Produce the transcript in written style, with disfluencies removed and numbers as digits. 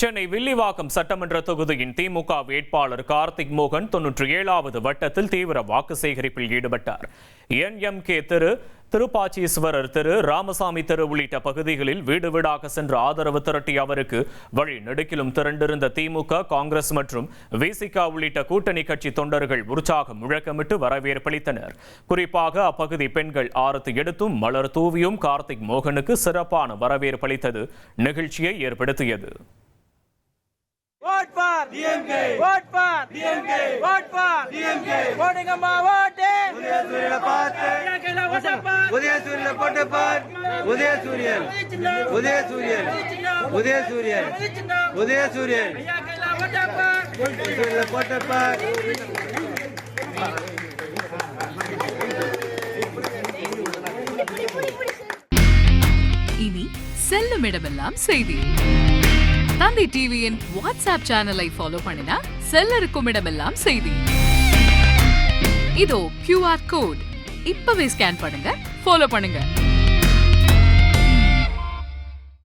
சென்னை வில்லிவாக்கம் சட்டமன்ற தொகுதியின் திமுக வேட்பாளர் கார்த்திக் மோகன் 97வது வட்டத்தில் தீவிர வாக்கு சேகரிப்பில் ஈடுபட்டார். NMK தெரு, திருப்பாச்சீஸ்வரர் தெரு, ராமசாமி தெரு உள்ளிட்ட பகுதிகளில் வீடு வீடாக சென்று ஆதரவு திரட்டிய அவருக்கு வழி நெடுக்கிலும் திரண்டிருந்த திமுக, காங்கிரஸ் மற்றும் VCK உள்ளிட்ட கூட்டணி கட்சி தொண்டர்கள் உற்சாக முழக்கமிட்டு வரவேற்பளித்தனர். குறிப்பாக அப்பகுதி பெண்கள் ஆரத்தி எடுத்தும் மலர் தூவியும் கார்த்திக் மோகனுக்கு சிறப்பான வரவேற்பளித்தது நிகழ்ச்சியை ஏற்படுத்தியது. Vote for DMK. Vote for DMK. Vote for DMK. Voting amma vote. Udayasuriya paathe. Udayasuriya potte paat. Udayasuriyan. Udayasuriyan. Udayasuriyan. Udayasuriyan. Udayasuriya potte paat. இனி செல்லும் இடமெல்லாம் செய்தி. தந்தி டிவியின் வாட்ஸ்அப் சேனலை ஃபாலோ பண்ணினா செல்ல இருக்கும் இடமெல்லாம் செய்தி. இதோ QR கோட் இப்பவே ஸ்கேன் பண்ணுங்க, ஃபாலோ பண்ணுங்க.